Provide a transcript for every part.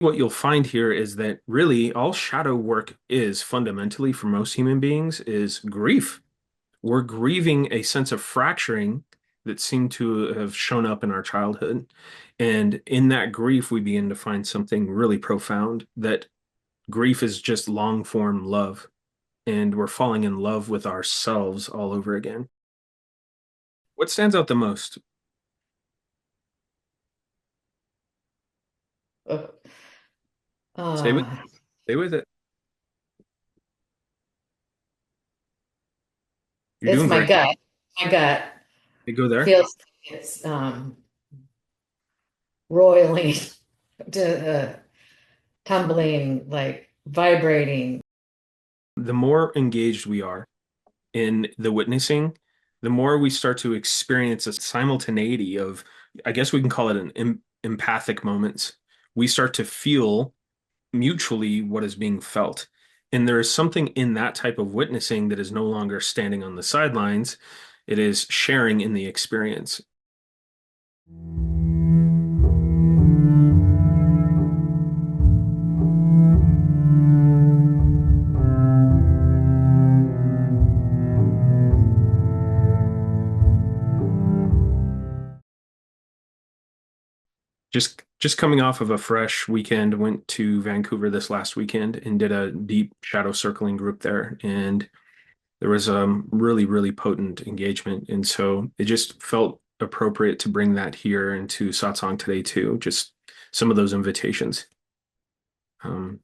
What you'll find here is that really all shadow work is fundamentally for most human beings is grief. We're grieving a sense of fracturing that seemed to have shown up in our childhood. And in that grief, we begin to find something really profound that grief is just long form love. And we're falling in love with ourselves all over again. What stands out the most? Uh, Stay with, uh, stay with it. You're it's doing my great. gut. My gut You go there. feels like it's roiling, tumbling, like vibrating. The more engaged we are in the witnessing, the more we start to experience a simultaneity of, I guess we can call it an empathic moments. We start to feel mutually what is being felt. And there is something in that type of witnessing that is no longer standing on the sidelines. It is sharing in the experience. Just coming off of a fresh weekend, went to Vancouver this last weekend and did a deep shadow circling group there. And there was a really potent engagement. And so it just felt appropriate to bring that here into Satsang today too. Just some of those invitations. Um,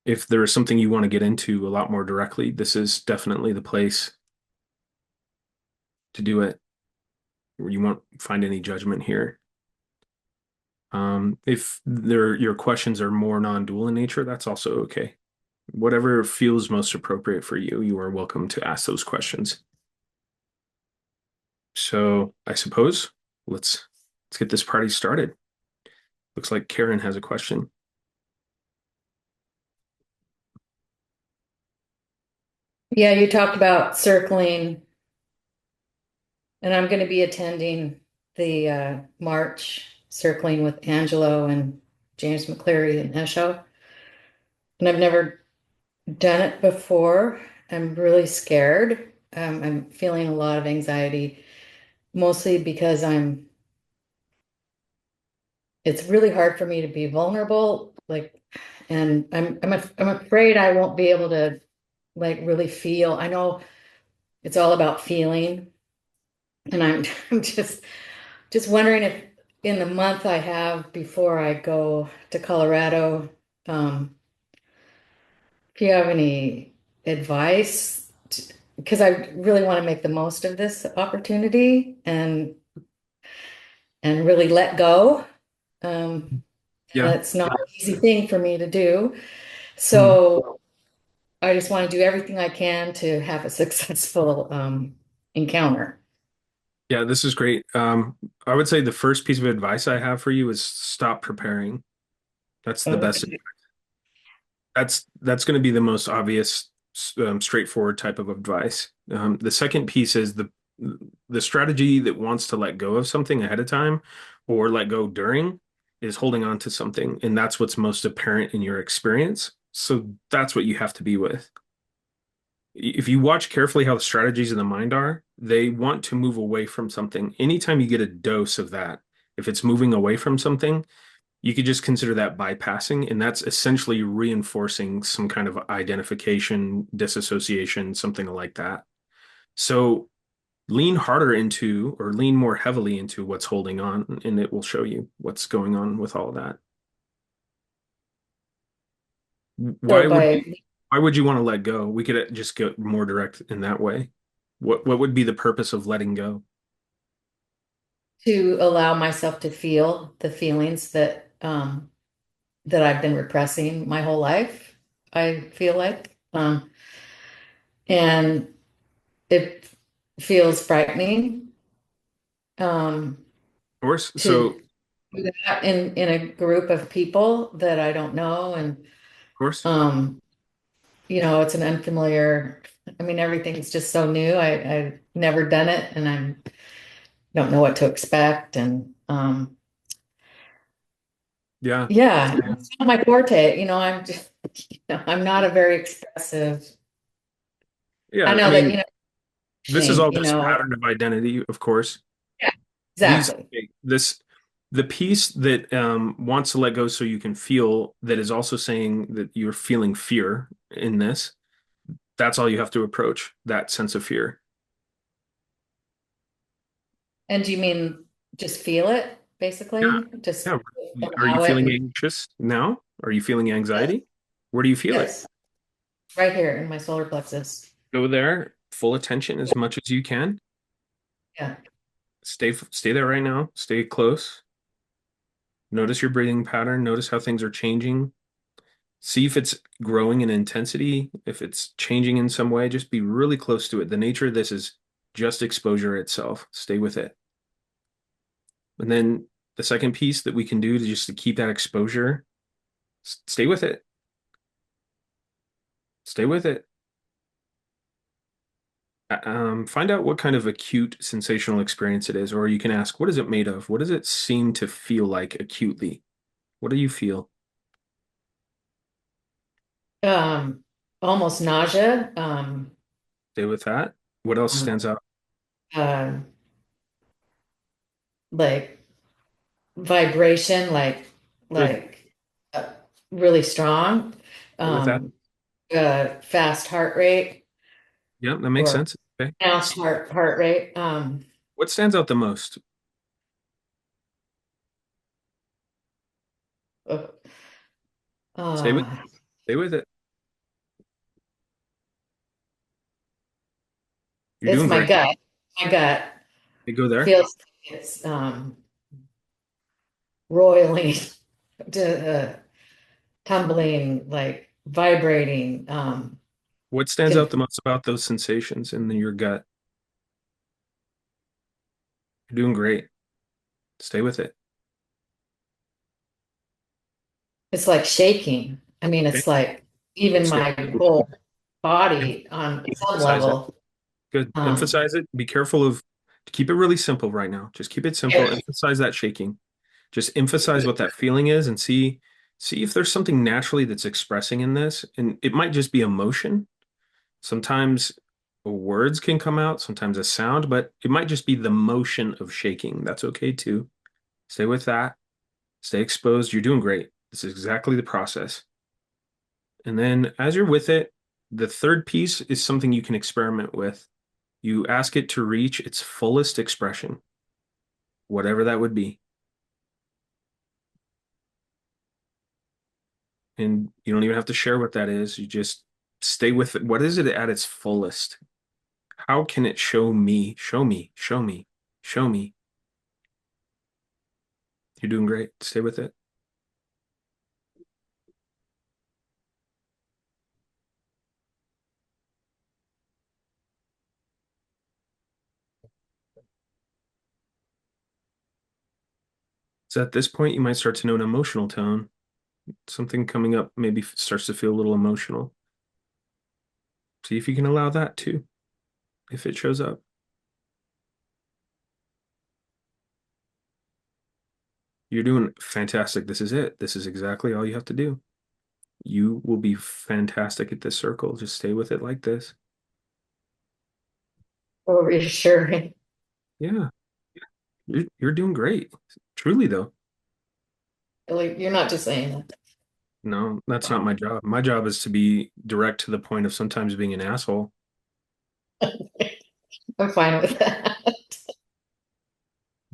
if there is something you want to get into a lot more directly, this is definitely the place to do it. You won't find any judgment here. If your questions are more non-dual in nature, that's also okay. Whatever feels most appropriate for you, you are welcome to ask those questions. So I suppose let's get this party started. Looks like Karen has a question. Yeah, you talked about circling, and I'm going to be attending the March circling with Angelo and James McCleary and Esho. And I've never done it before. I'm really scared. I'm feeling a lot of anxiety, mostly because it's really hard for me to be vulnerable, like, and I'm afraid I won't be able to like really feel. I know it's all about feeling, and I'm just wondering if in the month I have before I go to Colorado, if you have any advice, because I really want to make the most of this opportunity and really let go. Um, and Yeah. it's not an easy thing for me to do. Mhm. So I just want to do everything I can to have a successful encounter. Yeah, this is great. I would say the first piece of advice I have for you is stop preparing. That's the best. Okay. That's going to be the most obvious, straightforward type of advice. The second piece is the strategy that wants to let go of something ahead of time or let go during is holding on to something, and that's what's most apparent in your experience. So that's what you have to be with. If you watch carefully how the strategies in the mind are, they want to move away from something. Anytime you get a dose of that, if it's moving away from something, you could just consider that bypassing, and that's essentially reinforcing some kind of identification, disassociation, something like that. So lean harder into or lean more heavily into what's holding on, and it will show you what's going on with all of that. Why So would by why would you want to let go? We could just get more direct in that way. What would be the purpose of letting go? to allow myself to feel the feelings that I've been repressing my whole life, I feel like. And it feels frightening Of course. to So, do that in a group of people that I don't know. And, of course. um, it's an unfamiliar, I mean, everything's just so new. I've never done it and don't know what to expect. And Yeah. Yeah, it's not my forte. I'm just, I'm not a very expressive. I Yeah. I know that, mean, this is thing, all just pattern of identity, of course. yeah, These, exactly. this, the piece that wants to let go so you can feel, that is also saying that you're feeling fear in this. That's all you have to approach, that sense of fear. And do you mean just feel it, Yeah. basically? Just Yeah. Are you allow feeling it? anxious now? Are you feeling Yes, anxiety? Where do you feel it? yes, right here in my solar plexus. Go there, full attention as much as you can. Yeah. Stay there right now. Stay close. Notice your breathing pattern. Notice how things are changing. See if it's growing in intensity, if it's changing in some way. Just be really close to it. The nature of this is just exposure itself. Stay with it. And then the second piece that we can do to just to keep that exposure, stay with it. Stay with it. Find out what kind of acute sensational experience it is, or you can ask, what is it made of? What does it seem to feel like acutely? What do you feel? Um, Almost nausea. Stay with that. What else Um, stands out? uh, like vibration, Good. like uh, really strong. Stay with that. Um, Fast heart rate Yep, that makes or sense. Okay. pronounced heart rate. What stands out the most? Uh, Stay with uh, stay with it. You're it's doing my great. gut. My gut You go there. feels like it's roiling, tumbling, like vibrating. What stands Can out the most about those sensations in your gut? You're doing great. Stay with it. It's like shaking. I mean, Okay. it's like even Stay. my whole Em- body on some Emphasize it. level. Good. Um, Emphasize it. Be careful of keep it really simple right now. Just keep it simple. yeah, Emphasize that shaking. Just emphasize what that feeling is and see if there's something naturally that's expressing in this. And it might just be emotion. Sometimes words can come out, sometimes a sound, but it might just be the motion of shaking. That's okay too. Stay with that. Stay exposed. You're doing great. This is exactly the process. And then as you're with it, the third piece is something you can experiment with. You ask it to reach its fullest expression, whatever that would be. And you don't even have to share what that is. You just stay with it. What is it at its fullest? How can it show me? Show me, show me, show me. You're doing great. Stay with it. So at this point, you might start to know an emotional tone. Something coming up maybe starts to feel a little emotional. See if you can allow that too, if it shows up. You're doing fantastic. This is it. This is exactly all you have to do. You will be fantastic at this circle. Just stay with it like this. so reassuring. Yeah, you're doing great. Truly though. Like, you're not just saying that. No, that's not my job. My job is to be direct to the point of sometimes being an asshole. I'm fine with that.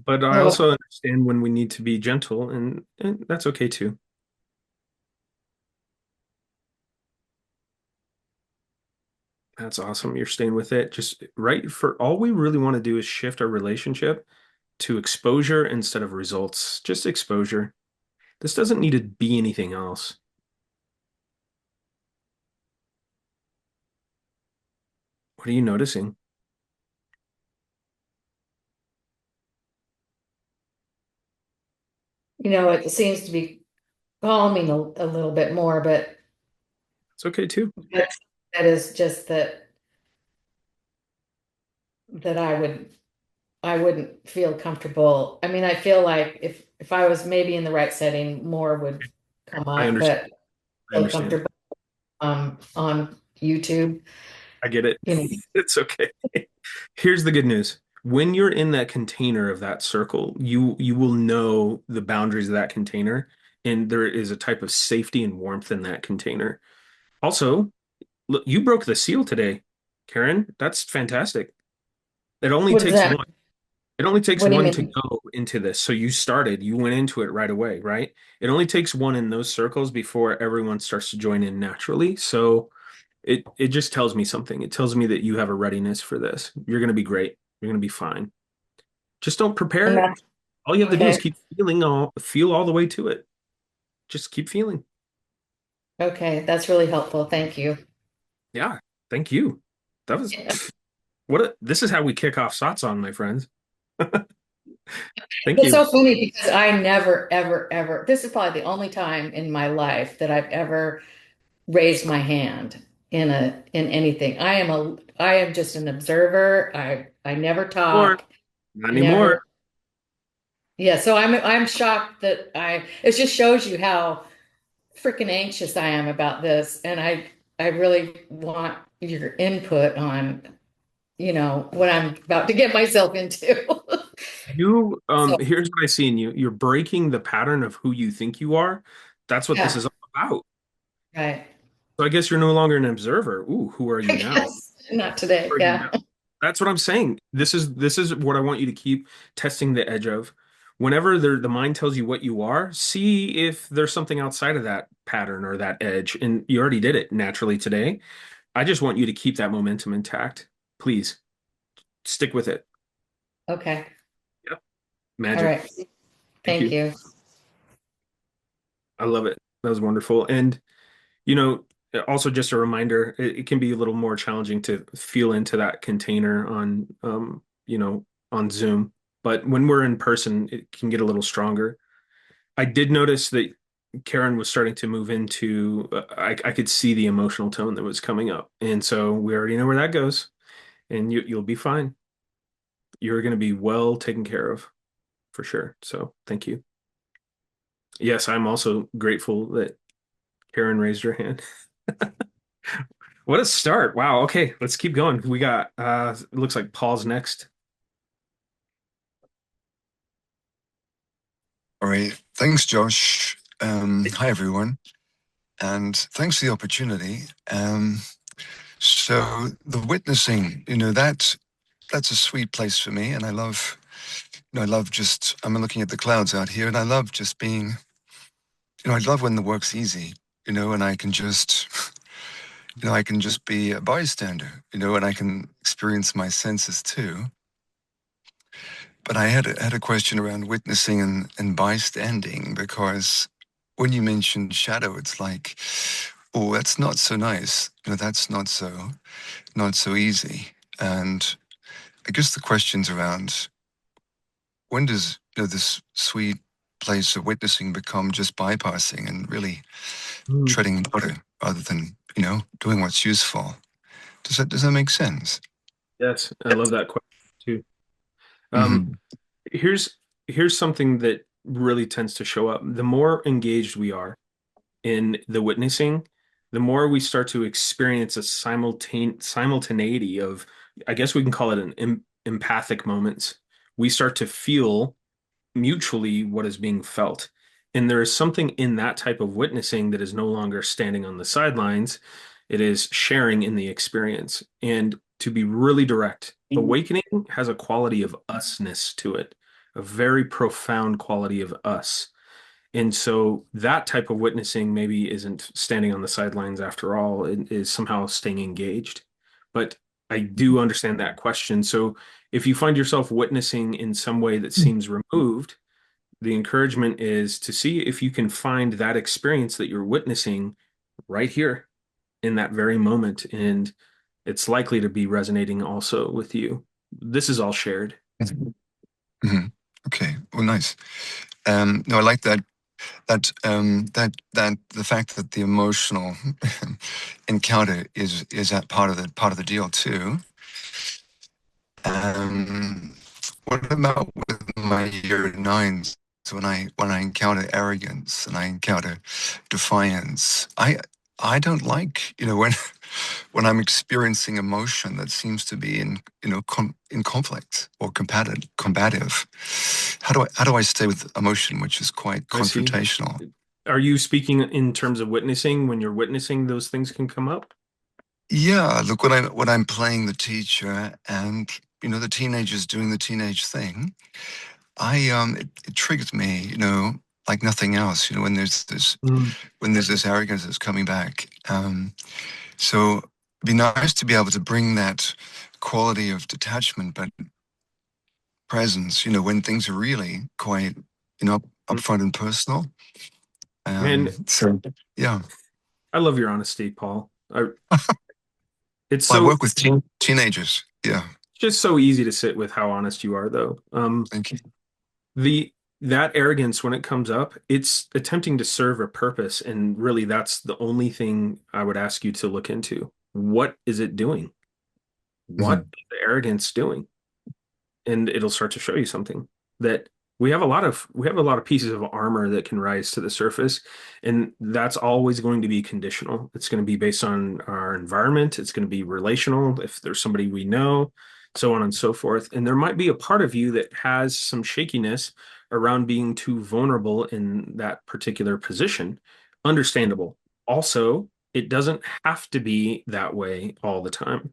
But I Oh, also understand when we need to be gentle, and that's okay too. That's awesome. You're staying with it. Just right for all we really want to do is shift our relationship to exposure instead of results. Just exposure. This doesn't need to be anything else. What are you noticing? it seems to be calming a little bit more, but It's okay too. that's, that is just that I wouldn't feel comfortable. I mean, I feel like if if I was maybe in the right setting, more would come I up, understand. but I feel understand. comfortable on YouTube, I get it. you know. It's okay. Here's the good news. When you're in that container of that circle, you will know the boundaries of that container, and there is a type of safety and warmth in that container. Also, look, you broke the seal today, Karen. That's fantastic. It only What does takes that one. It only takes what do you one to mean? go into this. So you went into it right away, right? It only takes one in those circles before everyone starts to join in naturally. So it just tells me something. It tells me that you have a readiness for this. You're going to be great. You're going to be fine. Just don't And prepare. that's All you have to do is okay. keep feel all the way to it. Just keep feeling. Okay, that's really helpful. Thank you. Yeah. Thank you. That was Yeah. this is how we kick off Satsang, my friends. Thank It's you. so funny because I never, ever, ever, this is probably the only time in my life that I've ever raised my hand in anything. I am just an observer. I never Or talk. not I anymore. never, yeah, so I'm shocked that it just shows you how freaking anxious I am about this. And I really want your input on, what I'm about to get myself into. You So, here's what I see in you. You're breaking the pattern of who you think you are. That's what this yeah, is all about. right. So I guess you're no longer an observer. Ooh, who are I you now? guess not today. Who are you Yeah. now? That's what I'm saying. This is what I want you to keep testing the edge of. Whenever the mind tells you what you are, see if there's something outside of that pattern or that edge. And you already did it naturally today. I just want you to keep that momentum intact. Please stick with it. Okay. Yep. All Magic. right. Thank Thank you. you. I love it. That was wonderful. And You know, also just a reminder, it can be a little more challenging to feel into that container on Zoom. But when we're in person, it can get a little stronger. I did notice that Karen was starting to move into, I could see the emotional tone that was coming up. And so we already know where that goes. And you'll be fine. You're going to be well taken care of for sure. So thank you. Yes, I'm also grateful that Karen raised her hand. What a start. Wow. Okay, let's keep going. We got it looks like Paul's next. All right. Thanks, Josh. Hi, everyone. And thanks for the opportunity. So the witnessing, that's a sweet place for me. And I love just, I'm looking at the clouds out here and I love just being, I love when the work's easy, and I can just, I can just be a bystander, and I can experience my senses too. But I had a question around witnessing and bystanding because when you mentioned shadow, it's like, oh, that's not so nice. That's not so easy. And I guess the question's around when does this sweet place of witnessing become just bypassing and really Mm. treading water rather than doing what's useful? Does that make sense? Yes, I love that question too. Um, Mm-hmm. here's here's something that really tends to show up. The more engaged we are in the witnessing, the more we start to experience a simultaneity of, I guess we can call it an empathic moments. We start to feel mutually what is being felt. And there is something in that type of witnessing that is no longer standing on the sidelines. It is sharing in the experience. And to be really direct, awakening has a quality of usness to it, a very profound quality of us. And so that type of witnessing maybe isn't standing on the sidelines after all. It is somehow staying engaged. But I do understand that question. So if you find yourself witnessing in some way that seems removed, the encouragement is to see if you can find that experience that you're witnessing right here in that very moment. And it's likely to be resonating also with you. This is all shared. Mm-hmm. Okay. Well, nice. No, I like that the fact that the emotional encounter is that part of the deal too. Um, what about with my year nines? when I encounter arrogance and I encounter defiance, I don't like, when I'm experiencing emotion that seems to be in conflict or combative. How do I stay with emotion which is quite I see. confrontational? Are you speaking in terms of witnessing? When you're witnessing, those things can come up? Yeah, look, when I'm playing the teacher and the teenager's doing the teenage thing, it triggers me, like nothing else, Mm. when there's this arrogance that's coming back. So it'd be nice to be able to bring that quality of detachment, but presence, when things are really quite, upfront and personal. Man, So yeah, I love your honesty, Paul. It's I so work with teenagers. Yeah, just so easy to sit with how honest you are, though. thank you. The that arrogance when it comes up, it's attempting to serve a purpose, and really that's the only thing I would ask you to look into. What is it doing? What Mhm. is the arrogance doing? And it'll start to show you something that we have a lot of pieces of armor that can rise to the surface, and that's always going to be conditional. It's going to be based on our environment, it's going to be relational if there's somebody we know, so on and so forth. And there might be a part of you that has some shakiness around being too vulnerable in that particular position. Understandable. Also, it doesn't have to be that way all the time.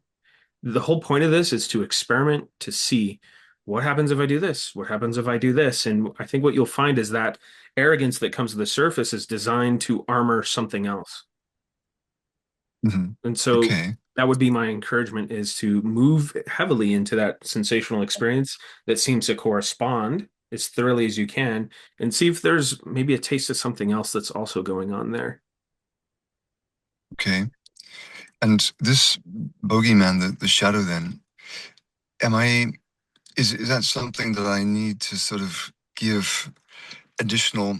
The whole point of this is to experiment to see what happens if I do this? What happens if I do this? And I think what you'll find is that arrogance that comes to the surface is designed to armor something else. Mhm. And so Okay, that would be my encouragement is to move heavily into that sensational experience that seems to correspond as thoroughly as you can and see if there's maybe a taste of something else that's also going on there. okay. And this bogeyman, the shadow, then, am I? Is that something that I need to sort of give additional,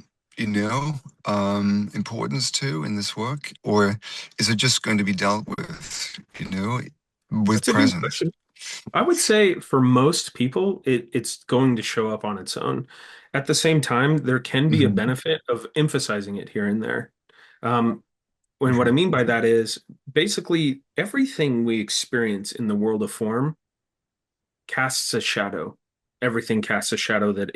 importance to in this work, or is it just going to be dealt with, with That's a good presence? question. I would say for most people, it's going to show up on its own. At the same time, there can be a Mhm. benefit of emphasizing it here and there. Um, when what I Mhm. mean by that is basically everything we experience in the world of form casts a shadow. Everything casts a shadow that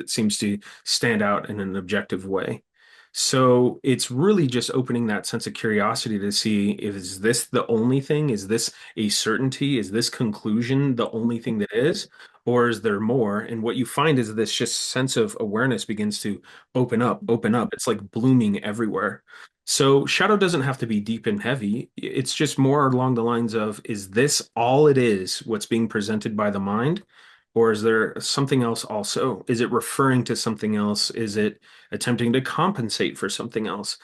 seems to stand out in an objective way. So it's really just opening that sense of curiosity to see, is this the only thing? Is this a certainty? Is this conclusion the only thing that is? Or is there more? And what you find is this just sense of awareness begins to open up, open up. It's like blooming everywhere. So shadow doesn't have to be deep and heavy. It's just more along the lines of, is this all it is, what's being presented by the mind? Or is there something else also? Is it referring to something else? Is it attempting to compensate for something else?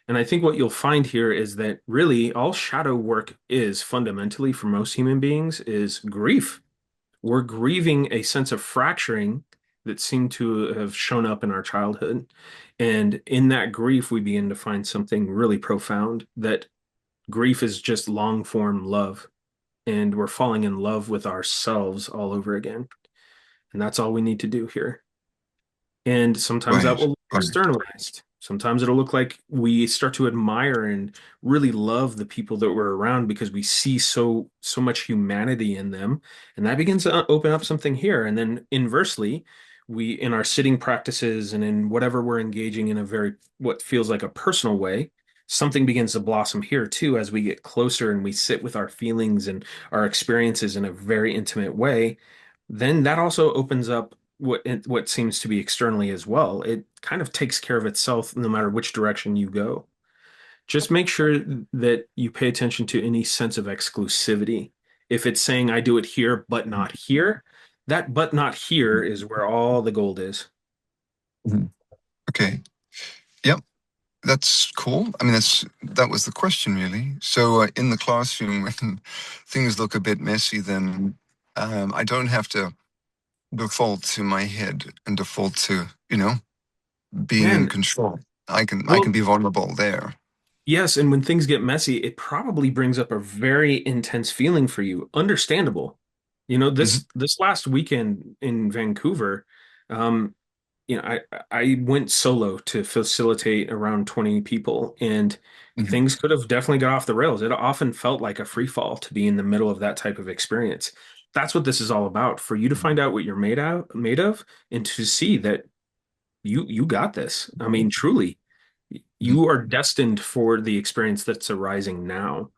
And I think what you'll find here is that really all shadow work is fundamentally for most human beings is grief. We're grieving a sense of fracturing that seemed to have shown up in our childhood. And in that grief, we begin to find something really profound that grief is just long form love. And we're falling in love with ourselves all over again. And that's all we need to do here. And sometimes that Right, will look right. externalized. Sometimes it'll look like we start to admire and really love the people that we're around because we see so much humanity in them. And that begins to open up something here. And then inversely, we in our sitting practices and in whatever we're engaging in a very what feels like a personal way, something begins to blossom here too as we get closer and we sit with our feelings and our experiences in a very intimate way. Then that also opens up what seems to be externally as well. It kind of takes care of itself no matter which direction you go. Just make sure that you pay attention to any sense of exclusivity. If it's saying I do it here but not here, that but not here is where all the gold is. Mhm. Okay. Yep. That's cool. I mean, that was the question, really. So, in the classroom, when things look a bit messy, then I don't have to default to my head and default to, being in Man, control. I can well, be vulnerable there. yes, and when things get messy, it probably brings up a very intense feeling for you. Understandable. You know, Hmm. this last weekend in Vancouver, um, I went solo to facilitate around 20 people, and Mhm. things could have definitely got off the rails. It often felt like a free fall to be in the middle of that type of experience. That's what this is all about, for you to find out what you're made of, and to see that you got this. I mean, truly, Mhm. you are destined for the experience that's arising now.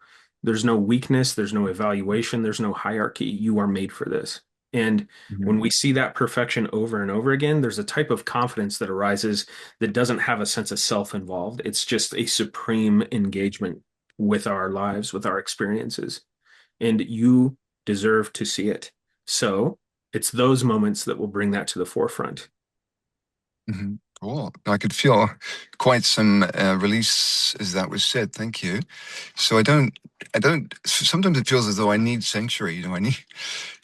There's no weakness, there's no evaluation, there's no hierarchy. You are made for this. And when Mhm. we see that perfection over and over again, there's a type of confidence that arises that doesn't have a sense of self involved. It's just a supreme engagement with our lives, with our experiences. And you deserve to see it. So it's those moments that will bring that to the forefront. Mhm. Cool. I could feel quite some release as that was said. Thank you. So I don't. Sometimes it feels as though I need sanctuary. I need,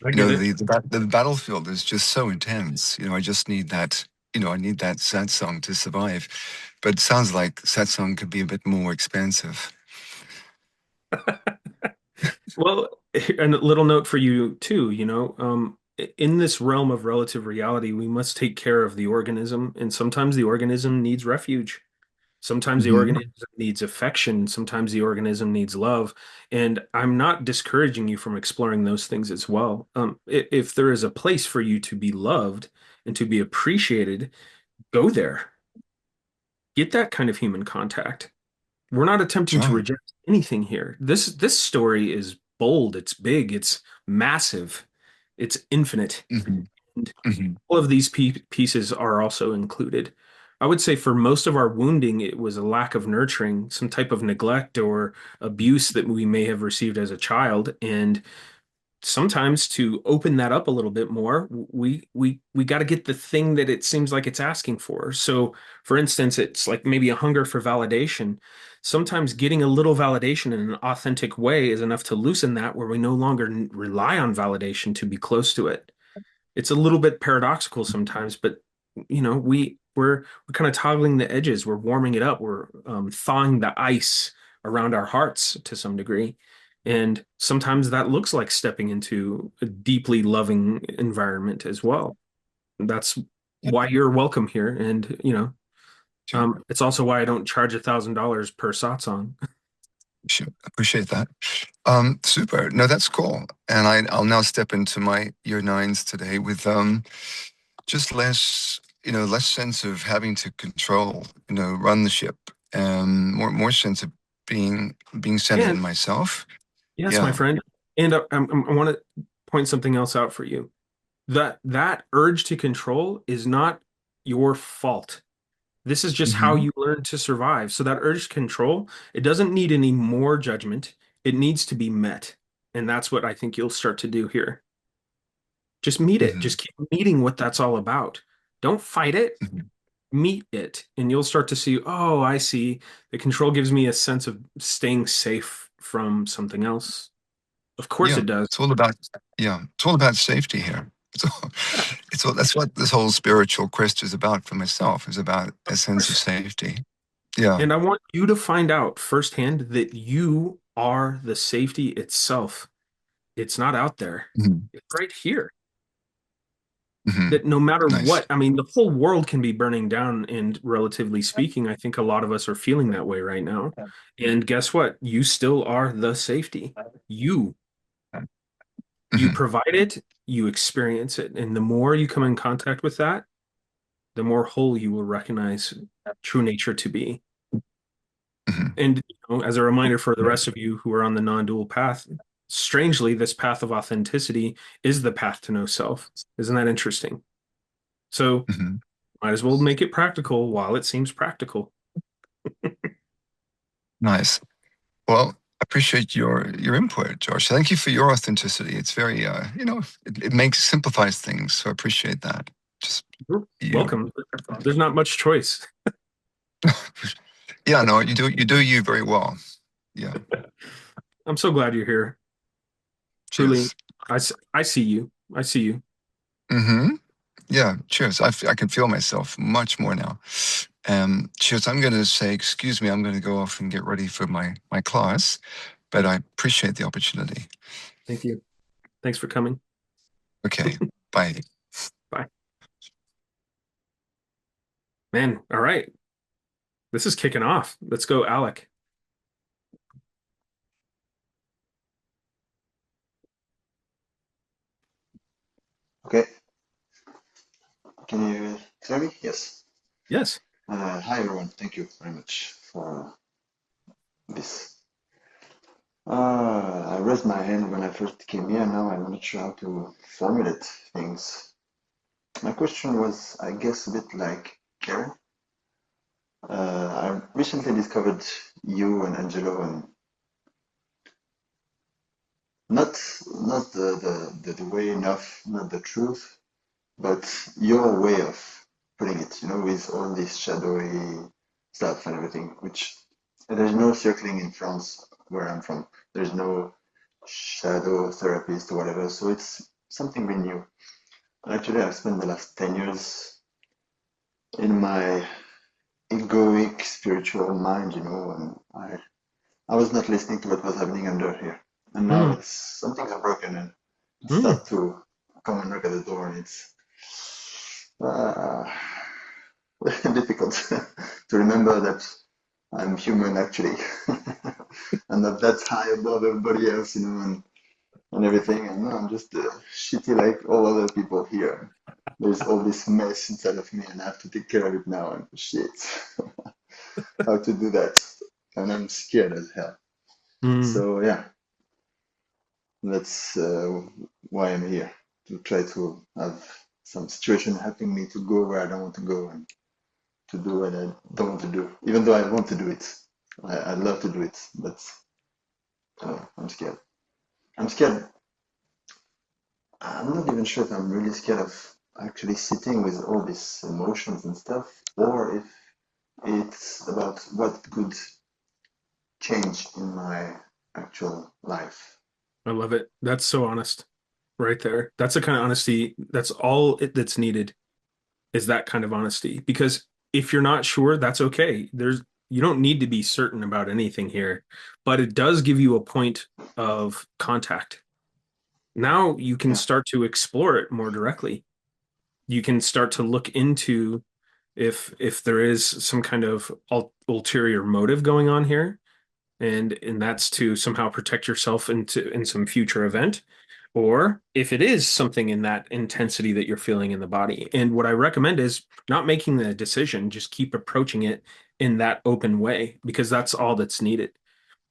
I get it. the battlefield is just so intense. I just need that. I need that satsang to survive. But it sounds like satsang could be a bit more expansive. Well, and a little note for you too, in this realm of relative reality, we must take care of the organism, and sometimes the organism needs refuge. Sometimes the Hmm. organism needs affection. Sometimes the organism needs love. And I'm not discouraging you from exploring those things as well. If there is a place for you to be loved and to be appreciated, go there. Get that kind of human contact. We're not attempting to Sure. reject anything here. This story is bold, it's big, it's massive, it's infinite. Hmm. And Hmm. all of these pieces are also included. I would say for most of our wounding, it was a lack of nurturing, some type of neglect or abuse that we may have received as a child. And sometimes to open that up a little bit more, we got to get the thing that it seems like it's asking for. So, for instance, it's like maybe a hunger for validation. Sometimes getting a little validation in an authentic way is enough to loosen that, where we no longer rely on validation to be close to it. It's a little bit paradoxical sometimes, but we're kind of toggling the edges. We're warming it up. We're thawing the ice around our hearts to some degree. And sometimes that looks like stepping into a deeply loving environment as well. That's Yeah, why you're welcome here. And, sure. it's also why I don't charge $1,000 per satsang. Sure. Appreciate that. Super. No, that's cool. And I'll now step into my year nines today with just less, less sense of having to control, run the ship, and more sense of being centered in And myself. yes, my Yeah. friend. And I want to point something else out for you. That urge to control is not your fault. This is just how Hmm. you learn to survive. So that urge to control, it doesn't need any more judgment. It needs to be met. And that's what I think you'll start to do here. Just meet it. Hmm. Just keep meeting what that's all about. Don't fight it. Hmm. Meet it. And you'll start to see, oh, I see. The control gives me a sense of staying safe from something else. Of course Yeah. it does. It's all about safety here. That's what this whole spiritual quest is about for myself, is about Of a sense of course. safety. Yeah. And I want you to find out firsthand that you are the safety itself. It's not out there. Hmm. It's right here. Hmm. That no matter Nice. what, I mean, the whole world can be burning down, and relatively speaking, I think a lot of us are feeling that way right now. And guess what? You still are the safety. You you Hmm. provide it, you experience it. And the more you come in contact with that, the more whole you will recognize true nature to be. Hmm. And as a reminder for the rest of you who are on the non-dual path, strangely, this path of authenticity is the path to know self. Isn't that interesting? So Hmm. might as well make it practical while it seems practical. Nice. Well, I appreciate your input, Josh. Thank you for your authenticity. It's very, it makes simplifies things. So I appreciate that. Just You're you. welcome. There's not much choice. Yeah, no, you do you very well. Yeah. I'm so glad you're here. Truly, Cheers. I see you. I see you. Hmm. Yeah. Cheers. I can feel myself much more now. Cheers. I'm going to say, excuse me. I'm going to go off and get ready for my class, but I appreciate the opportunity. Thank you. Thanks for coming. Okay. Bye. Bye. Man, all right. This is kicking off. Let's go, Alec. Okay, can you hear me? Yes. Yes. Hi everyone, thank you very much for this. I raised my hand when I first came here, now I'm not sure how to formulate things. My question was, I guess, a bit like Karen. I recently discovered you and Angelo, and not not the way enough, not the truth, but your way of putting it, with all this shadowy stuff and everything, which there's no circling in France where I'm from. There's no shadow therapist or whatever, so it's something really new. Actually, I've spent the last 10 years in my egoic spiritual mind, and I was not listening to what was happening under here. And now Mm, it's some things are broken and mm. start to come and knock at the door, and it's uh, difficult to remember that I'm human actually, and that's high above everybody else, and everything. And no, I'm just shitty like all other people here. There's all this mess inside of me, and I have to take care of it now. And shit, how to do that? And I'm scared as hell. Mm. So yeah, that's why I'm here, to try to have some situation helping me to go where I don't want to go, and to do what I don't want to do, even though I want to do it. I love to do it, but I'm scared. I'm scared. I'm not even sure if I'm really scared of actually sitting with all these emotions and stuff, or if it's about what could change in my actual life. I love it. That's so honest right there. That's the kind of honesty, that's that's needed is that kind of honesty. Because if you're not sure, that's okay. You don't need to be certain about anything here, but it does give you a point of contact. Now you can Yeah, start to explore it more directly. You can start to look into if there is some kind of ulterior motive going on here, and that's to somehow protect yourself in some future event, or if it is something in that intensity that you're feeling in the body. And what I recommend is not making the decision, just keep approaching it in that open way, because that's all that's needed.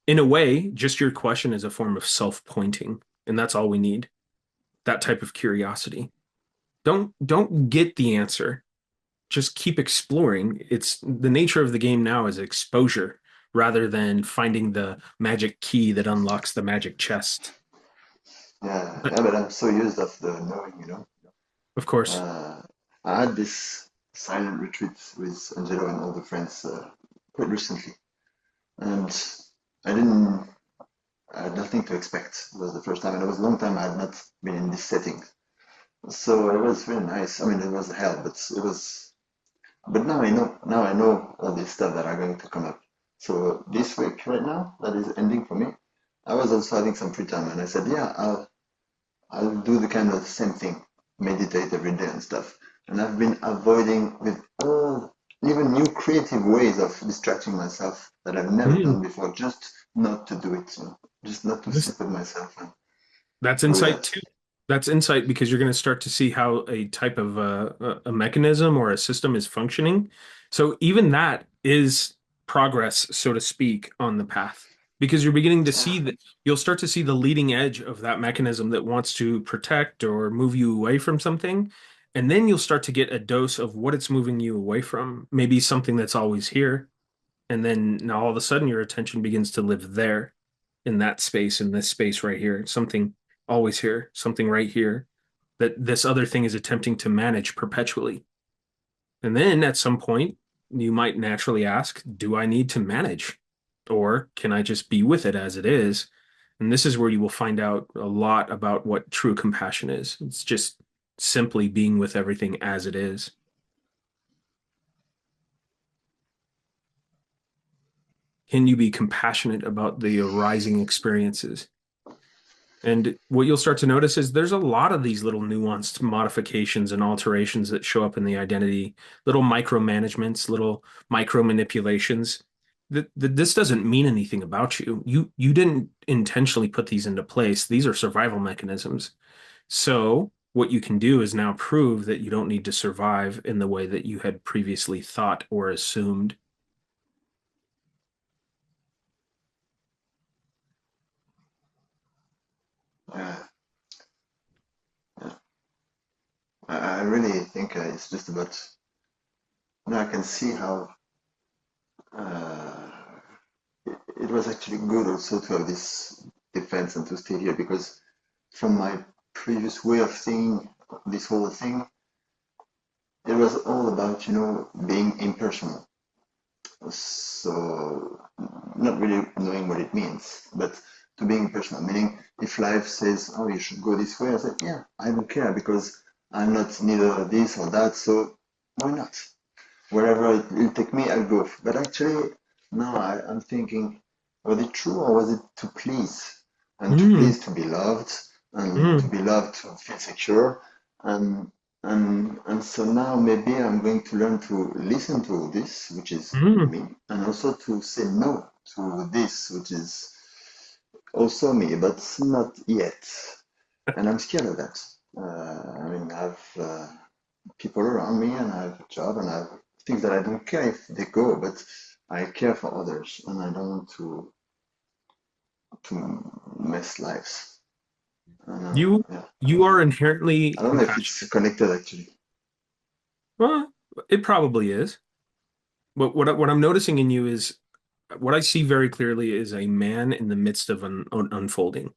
In a way, just your question is a form of self-pointing, and that's all we need. That type of curiosity. Don't get the answer. Just keep exploring. It's the nature of the game now is exposure rather than finding the magic key that unlocks the magic chest. yeah, But yeah, but I'm so used of the knowing. of course, Uh, I had this silent retreat with Angelo and all the friends quite recently, and I didn't, I had nothing to expect. It was the first time, and it was a long time I had not been in this setting. So it was really nice. I mean, it was hell, but it was. But now I know all these stuff that are going to come up. So this week, right now, that is ending for me. I was also having some free time, and I said, yeah, I'll do the kind of same thing, meditate every day and stuff. And I've been avoiding with all even new creative ways of distracting myself that I've never mm, done before, just not to do it, just not to this sit with myself and that's do insight that. too. That's insight because you're going to start to see how a type of a mechanism or a system is functioning. So even that is progress, so to speak, on the path because you're beginning to Yeah, see that you'll start to see the leading edge of that mechanism that wants to protect or move you away from something. And then you'll start to get a dose of what it's moving you away from, maybe something that's always here. And then now all of a sudden your attention begins to live there in that space, in this space right here, something always here, something right here that this other thing is attempting to manage perpetually. And then at some point, you might naturally ask, do I need to manage? Or can I just be with it as it is? And this is where you will find out a lot about what true compassion is. It's just simply being with everything as it is. Can you be compassionate about the arising experiences? And what you'll start to notice is there's a lot of these little nuanced modifications and alterations that show up in the identity, little micromanagements, little micro manipulations. That this doesn't mean anything about you. You didn't intentionally put these into place. These are survival mechanisms. So what you can do is now prove that you don't need to survive in the way that you had previously thought or assumed. Yeah, yeah. I really think it's just about, now I can see how uh, it was actually good also to have this defense and to stay here, because from my previous way of seeing this whole thing, it was all about, being impersonal. So, not really knowing what it means, but to being impersonal, meaning if life says, oh, you should go this way, I said, yeah, I don't care because I'm not neither this or that, so why not? Wherever it will take me, I'll go. But actually, now I'm thinking, was it true or was it to please? And to Mm, please to be loved, and to mm, be loved to feel secure. And and so now maybe I'm going to learn to listen to this, which is mm. me, and also to say no to this, which is also me, but not yet. And I'm scared of that. I mean, I have people around me, and I have a job, and I have things that I don't care if they go, but I care for others, and I don't want to mess lives. You Yeah, you are inherently I don't know if it's compassionate. connected actually. Well, it probably is. But what I'm noticing in you is what I see very clearly is a man in the midst of an unfolding.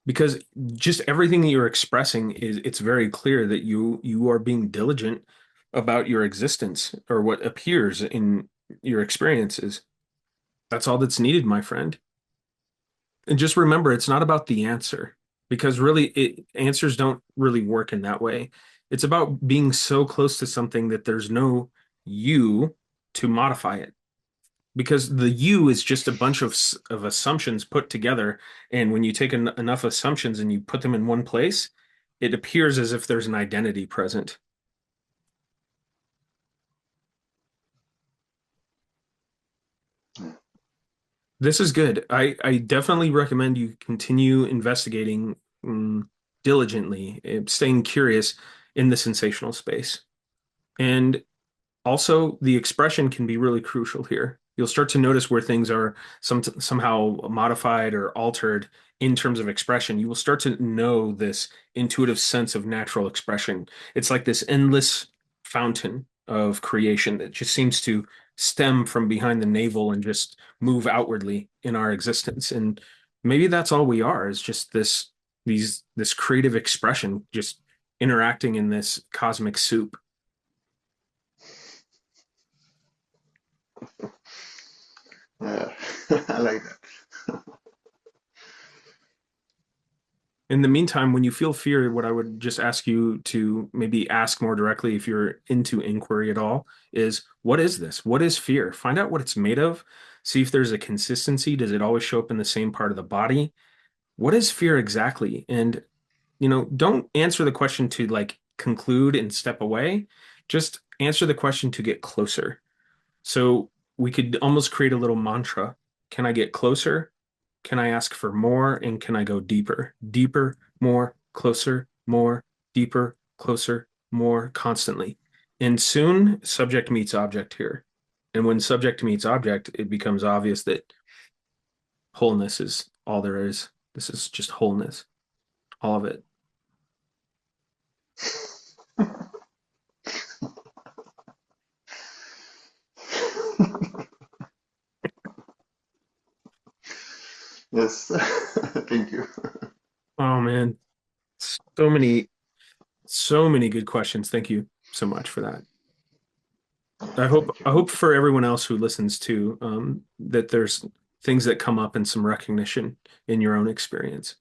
Because just everything that you're expressing is it's very clear that you are being diligent about your existence or what appears in your experiences. That's all that's needed, my friend. And just remember, it's not about the answer because really answers don't really work in that way. It's about being so close to something that there's no you to modify it. Because the you is just a bunch of assumptions put together, and when you take enough assumptions and you put them in one place, it appears as if there's an identity present. Yeah. This is good. I definitely recommend you continue investigating diligently, staying curious in the sensational space. And also, the expression can be really crucial here. You'll start to notice where things are somehow modified or altered in terms of expression. You will start to know this intuitive sense of natural expression. It's like this endless fountain of creation that just seems to stem from behind the navel and just move outwardly in our existence. And maybe that's all we are, is just this creative expression just interacting in this cosmic soup. Yeah, I like that. In the meantime, when you feel fear, what I would just ask you to maybe ask more directly, if you're into inquiry at all, is what is this? What is fear? Find out what it's made of. See if there's a consistency. Does it always show up in the same part of the body? What is fear exactly? And, don't answer the question to like conclude and step away. Just answer the question to get closer. So we could almost create a little mantra. Can I get closer? Can I ask for more? And can I go deeper? Deeper, more, closer, more, deeper, closer, more, constantly. And soon, subject meets object here. And when subject meets object, it becomes obvious that wholeness is all there is. This is just wholeness, all of it. Yes, thank you. Oh man, so many, so many good questions. Thank you so much for that. I Yeah, hope thank you. I hope for everyone else who listens too, that there's things that come up and some recognition in your own experience.